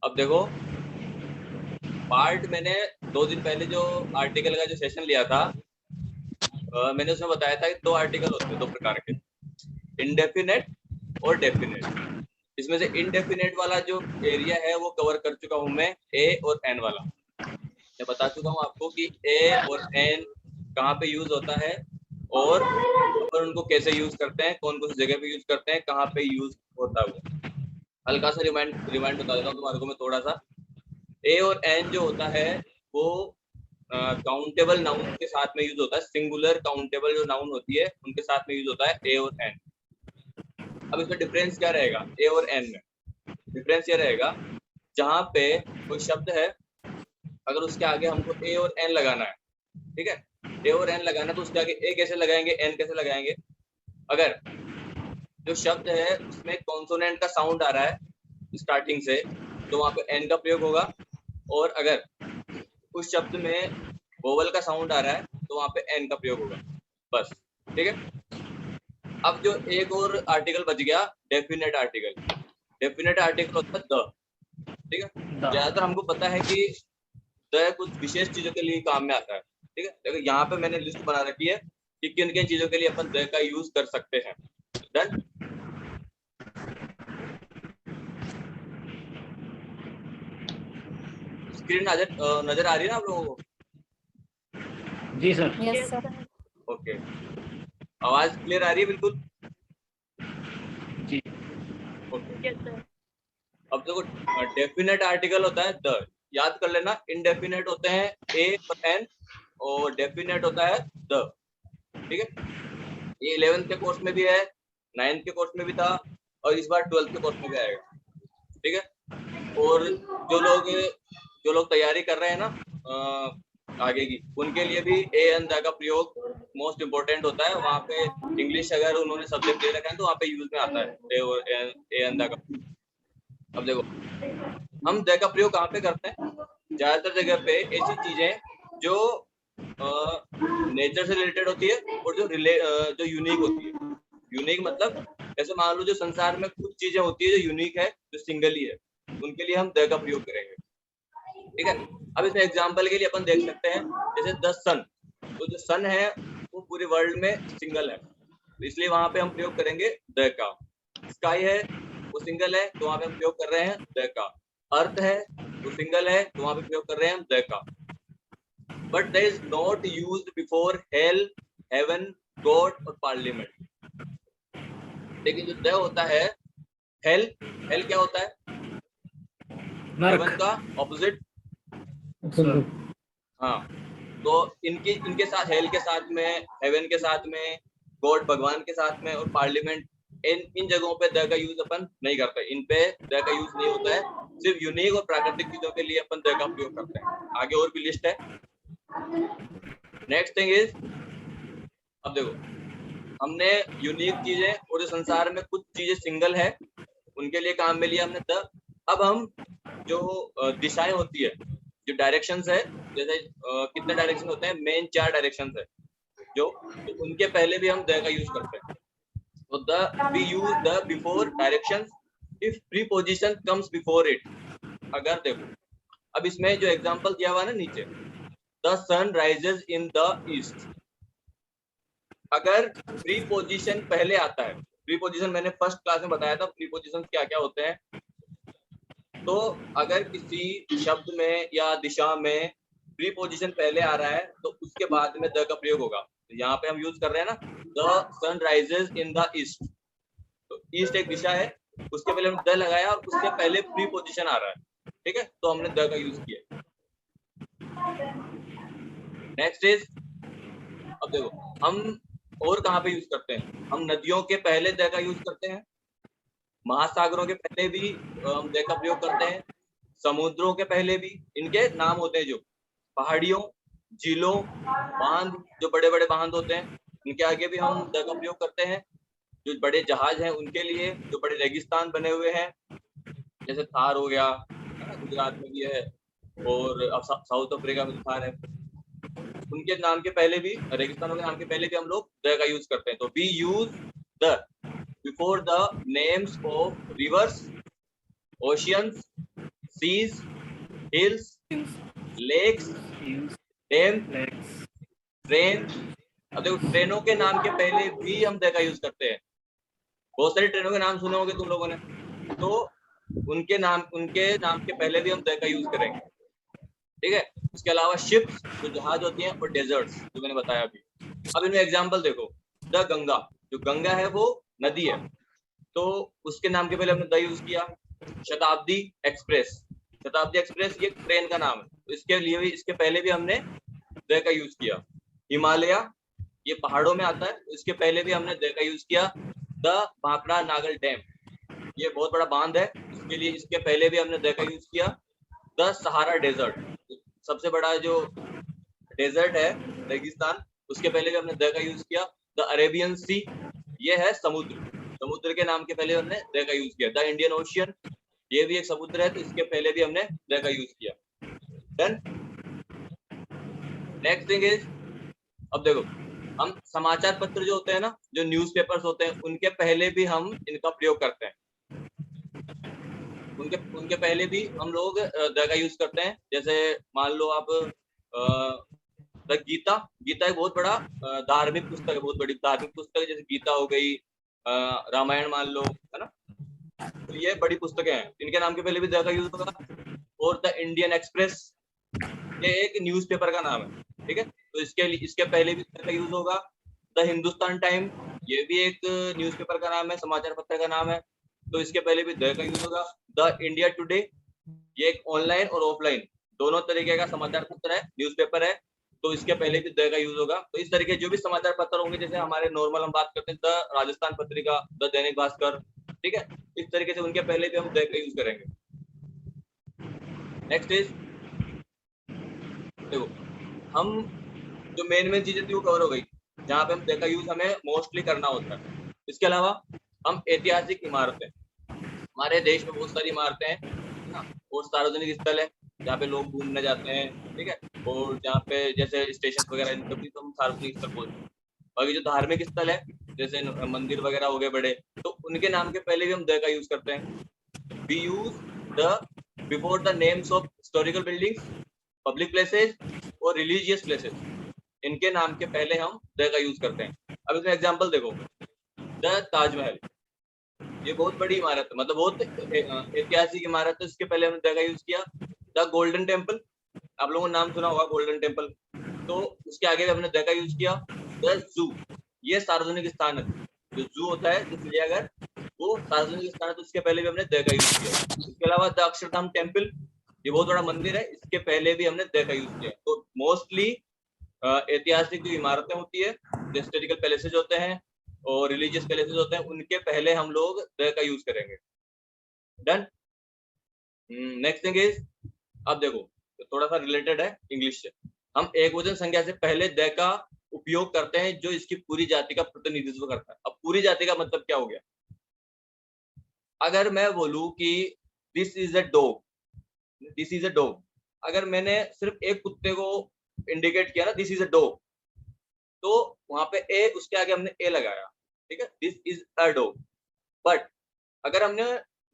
अब देखो, पार्ट मैंने 2 दिन पहले जो आर्टिकल का जो सेशन लिया था, मैंने उसमें बताया था कि 2 आर्टिकल होते हैं 2 प्रकार के, इंडेफिनेट और डेफिनेट। इसमें से इंडेफिनेट वाला जो एरिया है वो कवर कर चुका हूं मैं, ए और एन वाला। मैं बता चुका हूं आपको कि ए और एन कहाँ पे यूज होता है और अपन उनको कैसे यूज करते हैं, कौन कौन सी जगह पे यूज करते हैं, कहाँ पे यूज होता है वो। हल्का सा रिमाइंड बता देता हूँ तुम्हारे को मैं थोड़ा सा। ए और एन जो होता है वो काउंटेबल नाउन के साथ में यूज होता है, सिंगुलर काउंटेबल जो नाउन होती है उनके साथ में यूज होता है ए और एन। अब इसमें डिफरेंस क्या रहेगा ए और एन में? डिफरेंस ये रहेगा, जहां पे कोई शब्द है, अगर उसके आगे हमको ए और एन लगाना है, ठीक है, ए और एन लगाना, तो उसके आगे ए कैसे लगाएंगे, एन कैसे लगाएंगे? अगर जो शब्द है उसमें कॉन्सोनेंट का साउंड आ रहा है स्टार्टिंग से, तो वहां पे एन का प्रयोग होगा। और अगर उस शब्द में वोवल का साउंड आ रहा है तो वहां पे एन का प्रयोग होगा, बस। ठीक है। अब जो एक और आर्टिकल बच गया, डेफिनेट आर्टिकल। डेफिनेट आर्टिकल होता है द, ठीक है। ज्यादातर हमको पता है कि द कुछ विशेष चीजों के लिए काम में आता है, ठीक है। देखो यहाँ पे मैंने लिस्ट बना रखी है कि किन किन चीजों के लिए अपन द का यूज कर सकते हैं। डन। स्क्रीन नजर आ रही है ना आप लोगों को? जी सर। Yes sir. ओके, आवाज क्लियर आ रही है बिल्कुल? जी। ओके। अब देखो, डेफिनेट आर्टिकल होता है द, याद कर लेना। इनडेफिनेट होते हैं ए और एन, और डेफिनेट होता है द, ठीक है। ये 11th के कोर्स में भी है, 9th के कोर्स में भी था, और इस बार 12th के कोर्स में भी आएगा, ठीक है। और जो लोग तैयारी कर रहे हैं ना आगे की, उनके लिए भी ए एन द का प्रयोग मोस्ट इम्पोर्टेंट होता है। वहां पे इंग्लिश अगर उन्होंने सब्जेक्ट ले रखा है तो वहां पे यूज में आता है ए और ए एन द का। अब देखो, हम द का प्रयोग कहाँ पे करते हैं? ज्यादातर जगह पे ऐसी चीजें जो नेचर से रिलेटेड होती है और जो यूनिक होती है। यूनिक मतलब, जैसे मान लो जो संसार में कुछ चीजें होती है जो यूनिक है, जो सिंगल ही है, उनके लिए हम द का प्रयोग करेंगे, ठीक है। अब इसमें एग्जांपल के लिए अपन देख सकते हैं, जैसे द सन। तो जो सन है वो पूरे वर्ल्ड में सिंगल है, तो इसलिए वहां पे हम प्रयोग करेंगे द का। स्काई है वो सिंगल है, तो वहां पे हम प्रयोग कर रहे हैं द का। अर्थ है वो सिंगल है, तो वहां पे प्रयोग कर रहे हैं हम द का। But that is not used before hell, heaven, God और पार्लियामेंट। लेकिन जो द होता है, हेल, हेल क्या होता है? हेवन का ऑपोजिट। हाँ, तो इनके साथ, हेल के साथ में, हेवन के साथ में, गॉड भगवान के साथ में, और पार्लियामेंट, इन जगहों पे द का यूज अपन नहीं करते। इन पे द का यूज नहीं होता है, सिर्फ यूनिक और प्राकृतिक चीजों के लिए अपन द का प्रयोग करते हैं। आगे और भी लिस्ट है। नेक्स्ट थिंग इज, अब देखो, हमने यूनिक चीजें और संसार में कुछ चीजें सिंगल है, उनके लिए काम में लिया हमने द। अब हम जो दिशाएं होती है, जो डायरेक्शंस है, जैसे कितने डायरेक्शन होते हैं? मेन 4 डायरेक्शंस है जो, तो उनके पहले भी हम द का यूज करते हैं। तो the, we use the before directions if preposition comes before it. अगर देखो, अब इसमें जो एग्जांपल दिया हुआ है ना नीचे, the sun rises in the east, अगर प्रीपोजिशन पहले आता है, प्रीपोजिशन मैंने फर्स्ट क्लास में बताया था प्रीपोजिशन क्या क्या होते हैं। तो अगर किसी शब्द में या दिशा में प्रीपोजिशन पहले आ रहा है तो उसके बाद में द का प्रयोग होगा। तो यहाँ पे हम यूज कर रहे हैं ना, the sun rises in the east. तो ईस्ट एक दिशा है, उसके पहले हम द लगाया और उसके पहले प्रीपोजिशन आ रहा है, ठीक है, तो हमने द का यूज किया। नेक्स्ट इज, अब देखो, हम और कहाँ पे यूज करते हैं? हम नदियों के पहले द का यूज करते हैं, महासागरों के पहले भी हम द का प्रयोग करते हैं, समुद्रों के पहले भी। इनके नाम होते हैं जो, पहाड़ियों, झीलों, बांध, जो बड़े बड़े बांध होते हैं, उनके आगे भी हम द का प्रयोग करते हैं। जो बड़े जहाज हैं उनके लिए, जो बड़े रेगिस्तान बने हुए हैं, जैसे थार हो गया, है ना, गुजरात में भी है, और साउथ अफ्रीका में थार है, उनके नाम के पहले भी, रेगिस्तानों के नाम के पहले भी हम लोग द का यूज करते हैं। तो we use the before the names of rivers, oceans, seas, hills, lakes, dam, train. अब देखो ट्रेनों के नाम के पहले भी हम द का यूज करते हैं। बहुत सारी ट्रेनों के नाम सुने होंगे तुम लोगों ने, तो उनके नाम के पहले भी हम द का यूज करेंगे, ठीक है। इसके अलावा शिप्स जो जहाज होती हैं, और डेजर्ट्स जो मैंने बताया अभी। अब इनमें एग्जांपल देखो, द गंगा, जो गंगा है वो नदी है, तो उसके नाम के पहले हमने द यूज किया। शताब्दी एक्सप्रेस, शताब्दी एक्सप्रेस ये ट्रेन का नाम है, तो इसके लिए भी, इसके पहले भी हमने द का यूज किया। हिमालय ये पहाड़ों में आता है, तो इसके पहले भी हमने द का यूज किया। द भाखड़ा नागल डैम ये बहुत बड़ा बांध है, इसके लिए इसके पहले भी हमने द का यूज किया। द सहारा डेजर्ट, सबसे बड़ा जो डेजर्ट है रेगिस्तान, उसके पहले भी हमने द का यूज किया। द अरेबियन सी ये है समुद्र, समुद्र के नाम के पहले हमने द का यूज किया। द इंडियन ओशियन ये भी एक समुद्र है, तो इसके पहले भी हमने द का यूज किया। डन। नेक्स्ट थिंग इज, अब देखो हम समाचार पत्र जो होते हैं ना, जो न्यूज़पेपर्स होते हैं, उनके पहले भी हम इनका प्रयोग करते हैं। उनके पहले भी हम लोग द का यूज करते हैं। जैसे मान लो आप द गीता, गीता एक बहुत बड़ा धार्मिक पुस्तक है, बहुत बड़ी धार्मिक पुस्तक है, जैसे गीता हो गई, रामायण मान लो, है ना। तो ये बड़ी पुस्तकें हैं, इनके नाम के पहले भी द का यूज होगा। और द इंडियन एक्सप्रेस ये एक न्यूज़पेपर का नाम है, ठीक है, तो इसके पहले भी द का यूज होगा। द हिंदुस्तान टाइम ये भी एक न्यूज़पेपर का नाम है, समाचार पत्र का नाम है, तो इसके पहले भी द का यूज होगा। द इंडिया टुडे ये एक ऑनलाइन और ऑफलाइन दोनों तरीके का समाचार पत्र है, न्यूज़पेपर है, तो इसके पहले भी द का यूज होगा। तो इस तरीके जो भी समाचार पत्र होंगे, जैसे हमारे नॉर्मल हम बात करते हैं द राजस्थान पत्रिका, द दैनिक भास्कर, ठीक है, इस तरीके से उनके पहले भी हम द का यूज करेंगे। नेक्स्ट इज, देखो हम जो मेन चीजें थी वो कवर हो गई, जहाँ पे हम द का यूज हमें मोस्टली करना होता है। इसके अलावा हम ऐतिहासिक इमारतें, हमारे देश में बहुत सारी इमारतें हैं ना, और सार्वजनिक स्थल है जहाँ पे लोग घूमने जाते हैं, ठीक है, और जहाँ पे जैसे स्टेशन वगैरह, इन सभी को हम सार्वजनिक स्थल बोलते हैं। बाकी जो धार्मिक स्थल है, जैसे मंदिर वगैरह हो गए बड़े, तो उनके नाम के पहले भी हम द का यूज करते हैं। We use the before the names of historical buildings, public places और रिलीजियस प्लेसेस, इनके नाम के पहले हम द का यूज करते हैं। अब इसमें एग्जांपल देखो, द ताजमहल ये बहुत बड़ी इमारत है, मतलब बहुत ऐतिहासिक इमारत है, इसके पहले हमने द का यूज किया। द गोल्डन टेम्पल, आप लोगों ने नाम सुना होगा गोल्डन टेम्पल, तो उसके आगे भी हमने द का यूज किया। द जू ये सार्वजनिक स्थान है, जो जू होता है, जो चिड़ियाघर, वो सार्वजनिक स्थान है, तो इसके पहले भी हमने द का यूज किया। इसके अलावा द अक्षरधाम टेम्पल ये बहुत बड़ा मंदिर है, इसके पहले भी हमने द का यूज किया। तो मोस्टली ऐतिहासिक जो इमारतें होती है, हिस्टोरिकल पैलेसेज होते हैं और रिलीजियस पैलेसेज होते हैं, उनके पहले हम लोग द का यूज करेंगे। डन। नेक्स्ट थिंग इज, अब देखो तो थोड़ा सा रिलेटेड है इंग्लिश से, हम एक वचन संख्या से पहले द का उपयोग करते हैं जो इसकी पूरी जाति का प्रतिनिधित्व करता है। अब पूरी जाति का मतलब क्या हो गया, अगर मैं बोलूं कि this is a dog, this is a dog, अगर मैंने सिर्फ एक कुत्ते को इंडिकेट किया ना, दिस इज अ डॉग, तो वहां पे ए, उसके आगे हमने ए लगाया, ठीक है, this is a dog. But अगर हमने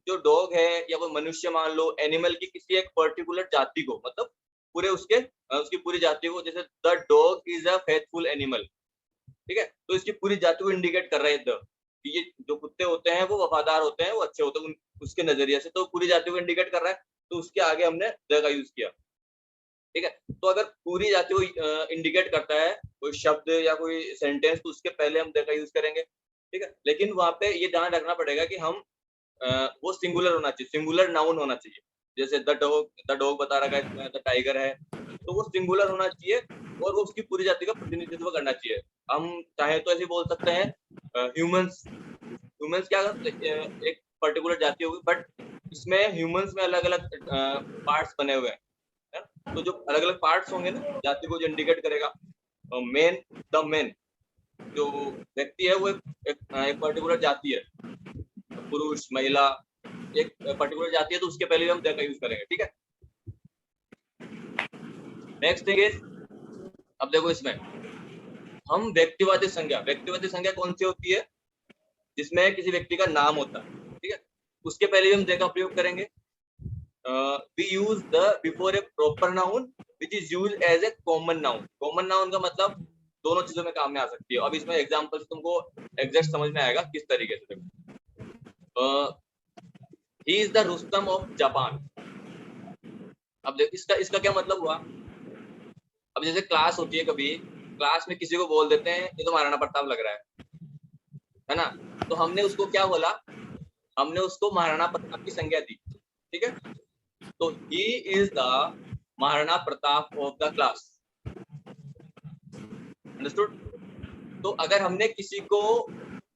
जो डॉग है या वो मनुष्य मान लो, एनिमल की किसी एक पर्टिकुलर जाति को, मतलब पूरे उसकी पूरी जाति को, जैसे the dog is a faithful animal, ठीक है, तो इसकी पूरी जाति को इंडिकेट कर रहा है द, कि ये जो कुत्ते होते हैं वो वफादार होते हैं, वो अच्छे होते हैं उसके नजरिए से, तो पूरी जाति को इंडिकेट कर रहा है, तो उसके आगे हमने द का यूज किया, ठीक है। तो अगर पूरी जाति को इंडिकेट करता है कोई शब्द या कोई सेंटेंस, तो उसके पहले हम द का यूज करेंगे, ठीक है। लेकिन वहां पे ये ध्यान रखना पड़ेगा कि हम वो सिंगुलर होना चाहिए, सिंगुलर नाउन होना चाहिए। जैसे द डॉग बता रखा है इसमें, द टाइगर है, तो वो सिंगुलर होना चाहिए और वो उसकी पूरी जाति का प्रतिनिधित्व करना चाहिए। हम चाहे तो ऐसे बोल सकते हैं ह्यूमंस, ह्यूमंस क्या एक पर्टिकुलर जाति होगी, बट इसमें ह्यूमंस में अलग अलग पार्ट्स बने हुए हैं, है ना? तो जो अलग अलग पार्ट्स होंगे ना जाति को जो इंडिकेट करेगा, मेन, द मेन जो व्यक्ति है वो एक पर्टिकुलर जाति है, पुरुष महिला एक पर्टिकुलर जाति है, तो उसके पहले भी हम द का यूज करेंगे, ठीक है। नेक्स्ट थिंग इज, अब देखो इसमें हम व्यक्तिवादी संज्ञा कौन सी होती है, जिसमें किसी व्यक्ति का नाम होता है, ठीक है, उसके पहले भी हम द का प्रयोग करेंगे। we use the before a proper noun which is used as a common noun. Common noun का मतलब दोनों चीजों में काम में आ सकती है. अब इसमें एग्जांपल से तुमको एग्जैक्ट समझ में आएगा किस तरीके से. he is the Rustam of Japan. अब देख इसका क्या मतलब हुआ. अब जैसे क्लास होती है, कभी क्लास में किसी को बोल देते हैं ये तो महाराणा प्रताप लग रहा है ना, तो हमने उसको क्या बोला, हमने उसको महाराणा प्रताप की संज्ञा दी. ठीक है, तो he is the Maharana Pratap of the class. Understood. तो अगर हमने किसी को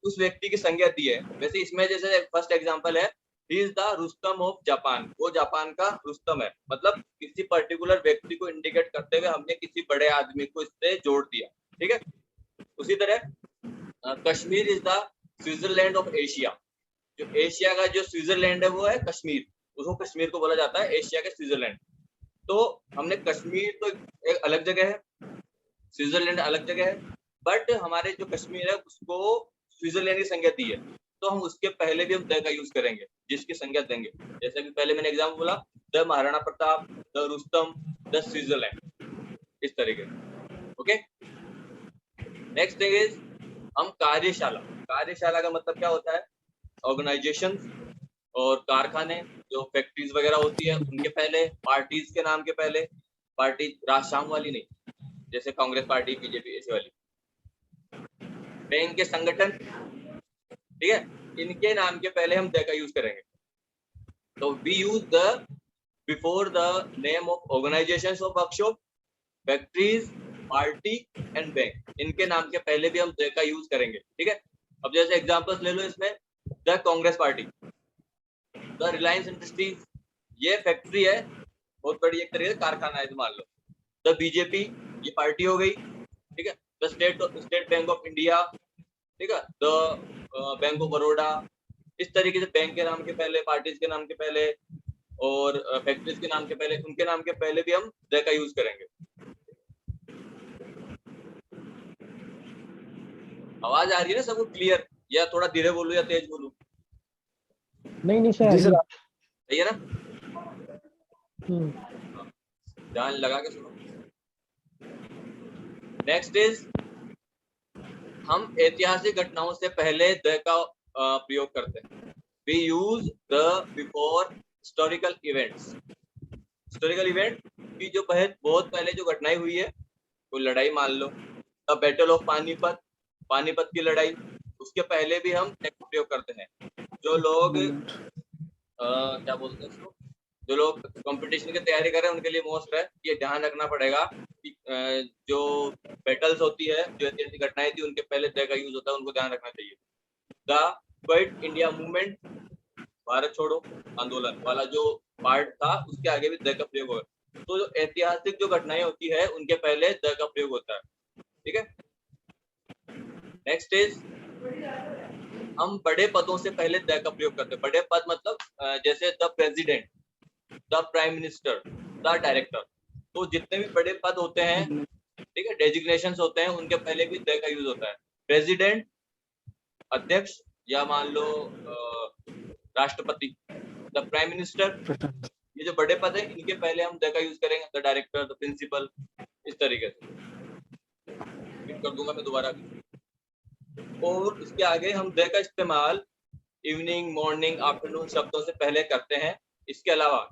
उस व्यक्ति की संज्ञा दी है, वैसे इसमें जैसे फर्स्ट एग्जांपल है he is the Rustam of Japan, वो जापान का रुस्तम है, मतलब किसी पर्टिकुलर व्यक्ति को इंडिकेट करते हुए हमने किसी बड़े आदमी को इससे जोड़ दिया. ठीक है. उसी तरह Kashmir is the Switzerland of Asia. जो एशिया का जो स्विट्जरलैंड है वो है कश्मीर, उसको कश्मीर को बोला जाता है एशिया के स्विट्जरलैंड. तो हमने कश्मीर तो एक अलग जगह है, स्विट्जरलैंड अलग जगह है, बट हमारे जो कश्मीर है उसको स्विट्जरलैंड की संज्ञा दी है, तो हम उसके पहले भी हम द का यूज करेंगे जिसकी संज्ञा देंगे. जैसे कि पहले मैंने एग्जाम्पल बोला, the Maharana Pratap, the Rustam, the Switzerland, इस तरीके. ओके. नेक्स्ट थिंग इज हम कार्यशाला. कार्यशाला का मतलब क्या होता है, ऑर्गेनाइजेशन और कारखाने, जो फैक्ट्रीज वगैरह होती है उनके पहले, पार्टीज के नाम के पहले, पार्टी राजशाम वाली नहीं, जैसे कांग्रेस पार्टी, बीजेपी, ऐसी वाली. बैंक के संगठन, ठीक है, इनके नाम के पहले हम द का यूज करेंगे. तो we use the before the name of organisations of workshop, factories, party and bank, इनके नाम के पहले भी हम द का यूज करेंगे. ठीक है. अब जैसे एग्जांपल्स ले लो इसमें, the Congress party, the Reliance industries, ये फैक्ट्री है, बहुत बड़ी एक तरीके से कारखाना है, मान लो. द बीजेपी, ये पार्टी हो गई. ठीक है. The state bank of India, ठीक है, द बैंक ऑफ बड़ौदा. इस तरीके से बैंक के नाम के पहले, पार्टीज के नाम के पहले और फैक्ट्रीज के नाम के पहले, उनके नाम के पहले भी हम द का यूज करेंगे. आवाज आ रही है ना सबको क्लियर, या थोड़ा धीरे बोलूं या तेज बोलूं? नहीं सर. जी सर. सही है ना? ध्यान लगा के सुनो. नेक्स्ट इज हम ऐतिहासिक घटनाओं से पहले द का प्रयोग करते हैं. We use the before historical events. Historical event की जो बहुत पहले जो घटनाएं हुई है, कोई लड़ाई मान लो, the battle of Panipat, Panipat की लड़ाई, उसके पहले भी हम द का प्रयोग करते हैं. जो लोग क्या बोलते हैं इसको, जो लोग कंपटीशन की तैयारी कर रहे हैं उनके लिए मोस्ट है, ये ध्यान रखना पड़ेगा कि जो बैटल्स होती है, जो ऐतिहासिक घटनाएं थी, उनके पहले द का यूज होता है, उनको ध्यान रखना चाहिए. The quit India movement, Bharat छोड़ो आंदोलन वाला जो पार्ट था, उसके आगे भी द का प्रयोग होगा. तो जो ऐतिहासिक जो घटनाएं होती है उनके पहले द का प्रयोग होता है. ठीक है. नेक्स्ट इज हम बड़े पदों से पहले द का प्रयोग करते हैं. बड़े पद मतलब जैसे the president, the prime minister, the director, तो जितने भी बड़े पद होते हैं, ठीक है, डेजिग्नेशंस होते हैं, उनके पहले भी द का यूज होता है. प्रेसिडेंट, अध्यक्ष, या मान लो राष्ट्रपति, द प्राइम मिनिस्टर, ये जो बड़े पद है इनके पहले हम द का यूज करेंगे. द डायरेक्टर, द प्रिंसिपल, इस तरीके से. कर दूंगा मैं दोबारा. और इसके आगे हम द का इस्तेमाल इवनिंग, मॉर्निंग, आफ्टरनून शब्दों से पहले करते हैं. इसके अलावा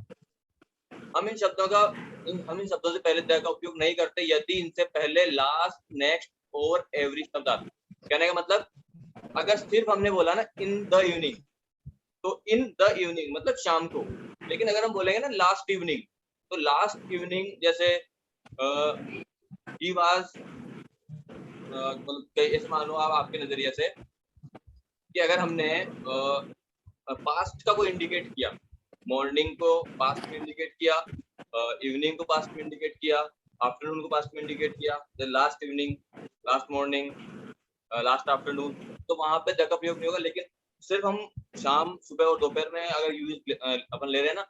हम इन शब्दों से पहले द का उपयोग नहीं करते यदि इनसे पहले लास्ट, नेक्स्ट और एवरी शब्द आते. कहने का मतलब, अगर सिर्फ हमने बोला ना इन द इवनिंग, तो इन द इवनिंग मतलब शाम को, लेकिन अगर हम बोलेंगे ना लास्ट इवनिंग, तो लास्ट इवनिंग जैसे ही वाज, ऐसे मानो आप आपके नजरिए से कि अगर हमने पास्ट का कोई इंडिकेट किया, मॉर्निंग को पास्ट में इंडिकेट किया, इवनिंग को पास्ट में इंडिकेट किया, आफ्टरनून को पास्ट में इंडिकेट किया, last evening, last morning, last afternoon, तो वहां पे द का प्रयोग नहीं होगा. लेकिन सिर्फ हम शाम, सुबह और दोपहर में अगर यूज अपन ले रहे हैं ना,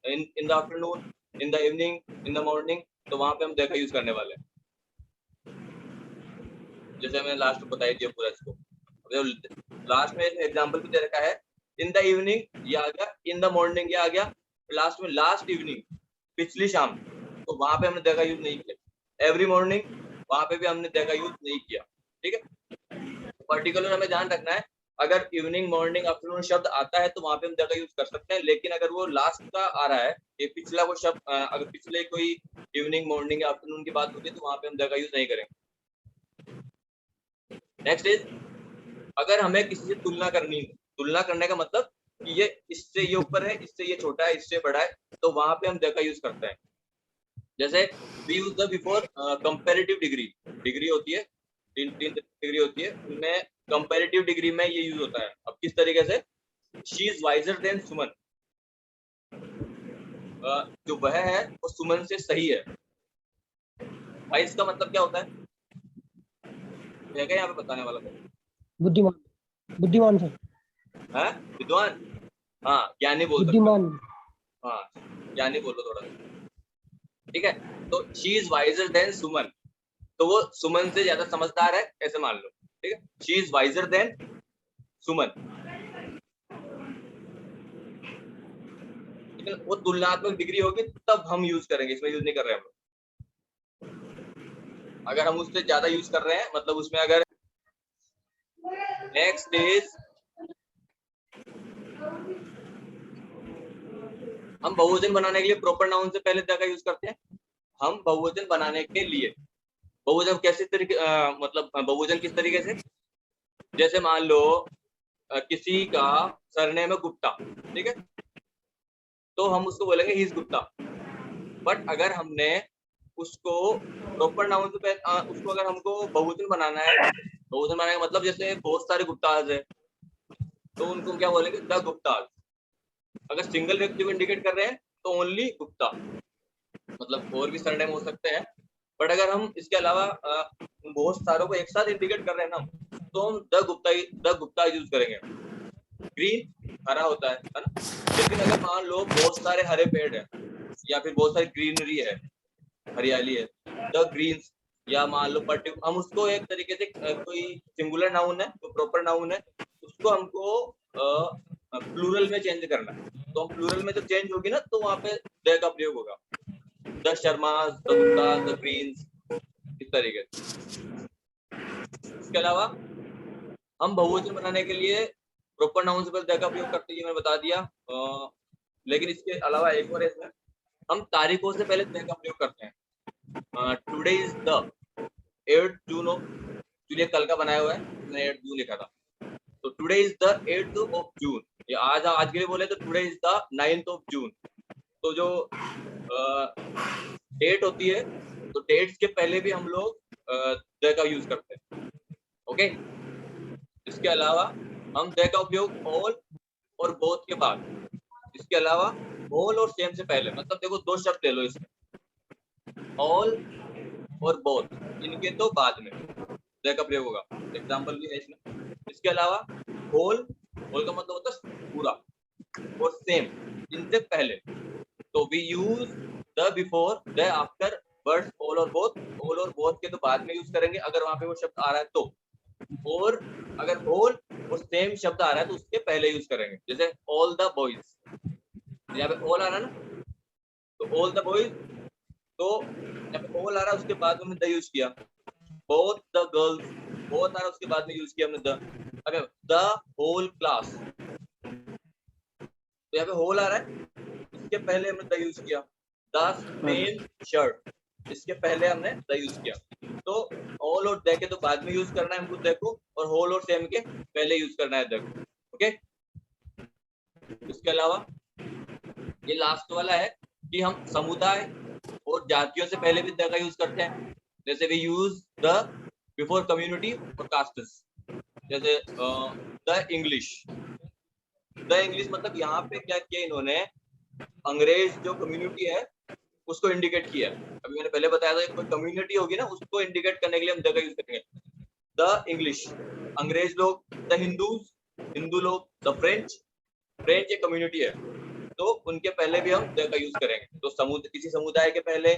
in the afternoon, in the evening, in the morning, तो वहां पे हम द का यूज करने वाले हैं. जैसे मैंने लास्ट में बताई दिया पूरा इसको. लास्ट में एग्जांपल भी दे रखा है, इन द इवनिंग ये आ गया, इन द मॉर्निंग ये आ गया, लास्ट में लास्ट इवनिंग, पिछली शाम, तो वहां पे हमने द का यूज नहीं किया। एवरी मॉर्निंग, वहां पे भी हमने द का यूज नहीं किया। ठीक है, पर्टिकुलर हमें ध्यान रखना है, अगर इवनिंग, मॉर्निंग, आफ्टरनून शब्द आता है तो वहां पे हम द का यूज कर सकते हैं, लेकिन अगर वो लास्ट का आ रहा है, ये पिछला वो शब्द, अगर पिछले कोई इवनिंग, मॉर्निंग, आफ्टरनून की बात होती है तो वहां पे हम द का यूज नहीं करेंगे। नेक्स्ट इज, अगर हमें किसी से तुलना करनी है, तुलना करने का मतलब कि ये इससे ये ऊपर है, इससे ये छोटा है, इससे बड़ा है, तो वहां पे हम द का यूज करते हैं। जैसे we use the before comparative degree, degree होती है, तीन डिग्री होती है, उनमें कंपैरेटिव डिग्री में ये यूज होता है। अब किस तरीके से, शी इज वाइजर देन सुमन, जो वह है वो सुमन से सही है। वाइज का मतलब क्या होता है, यहाँ पे बताने वाला था। बुद्धिमान, बुद्धिमान सर, है विद्वान, हाँ ज्ञानी बोल सकते बुद्धिमान। हो। हाँ ज्ञानी बोलो थोड़ा, ठीक है। तो शी इज वाइजर देन सुमन, तो वो सुमन से ज्यादा समझदार है, ऐसे मान लो। ठीक है, शी इज वाइजर देन सुमन, लेकिन वो तुलनात्मक डिग्री होगी तब हम यूज करेंगे, इसमें यूज नहीं कर रहे हम लोग। अगर हम उससे ज्यादा यूज कर रहे हैं, मतलब उसमें अगर, नेक्स्ट इज, हम बहुवचन बनाने के लिए प्रॉपर नाउन से पहले द का यूज करते हैं। हम बहुवचन बनाने के लिए, बहुवचन कैसे तरीके, मतलब बहुवचन किस तरीके से, जैसे मान लो किसी का सरनेम है गुप्ता, ठीक है, तो हम उसको बोलेंगे ही इज गुप्ता। बट अगर हमने उसको प्रॉपर नाउन से पहले, उसको अगर हमको बहुवचन बनाना है, बहुवचन बनाने का मतलब जैसे बहुत सारे गुप्ताज है, तो उनको क्या बोलेंगे, द गुप्ताज। अगर सिंगल व्यक्ति को इंडिकेट कर रहे हैं तो ओनली गुप्ता, मतलब और भी सरनेम हो सकते हैं, बट अगर हम इसके अलावा बहुत सारों को एक साथ इंडिकेट कर रहे हैं ना, तो हम द गुप्ता यूज करेंगे। ग्रीन हरा होता है ना, लेकिन अगर मान लो बहुत सारे हरे पेड़ है, या फिर बहुत सारी ग्रीनरी है, हरियाली है, द ग्रीन्स, या मान लो हम उसको एक तरीके से कोई सिंगुलर नाउन है, तो प्रॉपर नाउन है, उसको हमको प्लूरल में चेंज करना है, तो हम प्लूरल में जब चेंज होगी ना, तो वहां पे द का प्रयोग होगा, the Sharmas, the Gupta, the Greens, इस तरीके से। इसके अलावा हम बहुवचन बनाने के लिए प्रॉपर नाउन से पहले द का प्रयोग करते हैं, मैंने बता दिया। लेकिन इसके अलावा एक और इसमें हम तारीखों से पहले द का प्रयोग करते हैं। Today is the 8th June of, चलिए कल का बनाया हुआ है, मैंने 8 जून लिखा था, तो today is the 8th of June, ये आज के लिए बोले तो today is the 9th of June. तो जो डेट होती है, तो डेट्स के पहले भी हम लोग द का यूज करते हैं। ओके, इसके अलावा हम द का उपयोग ऑल और बोथ के बाद, इसके अलावा ऑल और सेम से पहले, मतलब देखो दो शब्द ले लो इसमें, ऑल और बोथ, इनके तो बाद में द का प्रयोग होगा, एग्जांपल भी है इसमें। इसके अलावा होल, होल का मतलब होता है पूरा, और सेम, इनसे पहले, तो we use the before, the after words all और बोथ, ऑल और बोथ के तो बाद में यूज करेंगे अगर वहां पे वो शब्द आ रहा है तो, और अगर होल और सेम शब्द आ रहा है तो उसके पहले यूज करेंगे। जैसे ऑल द बॉयज, यहाँ पे ऑल आ रहा है ना, तो ऑल द बॉयज, तो यहाँ पे ऑल आ रहा है, उसके बाद हमने द यूज किया। बोथ द गर्ल्स, बोथ आ रहा है, उसके बाद में यूज किया हमने द। अगर द होल क्लास, तो यहाँ पे होल आ रहा है, इसके पहले हमने द यूज किया। द सेम शर्ट, इसके पहले हमने द यूज किया। तो ऑल और द के तो बाद में यूज करना है हमको द को, और होल और सेम के पहले यूज करना है द को। ओके, इसके अलावा ये लास्ट वाला है कि हम समुदाय और जातियों से पहले भी द का यूज करते हैं। जैसे we use the before community और कास्ट्स, जैसे द इंग्लिश। द इंग्लिश मतलब यहाँ पे क्या किया इन्होंने, अंग्रेज जो कम्युनिटी है उसको इंडिकेट किया। अभी मैंने पहले बताया था कोई कम्युनिटी होगी ना, उसको इंडिकेट करने के लिए हम द का यूज करेंगे। द इंग्लिश अंग्रेज लोग, द हिंदूज हिंदू लोग, द फ्रेंच, फ्रेंच एक कम्युनिटी है, तो उनके पहले भी हम द का यूज करेंगे। तो किसी समुदाय के पहले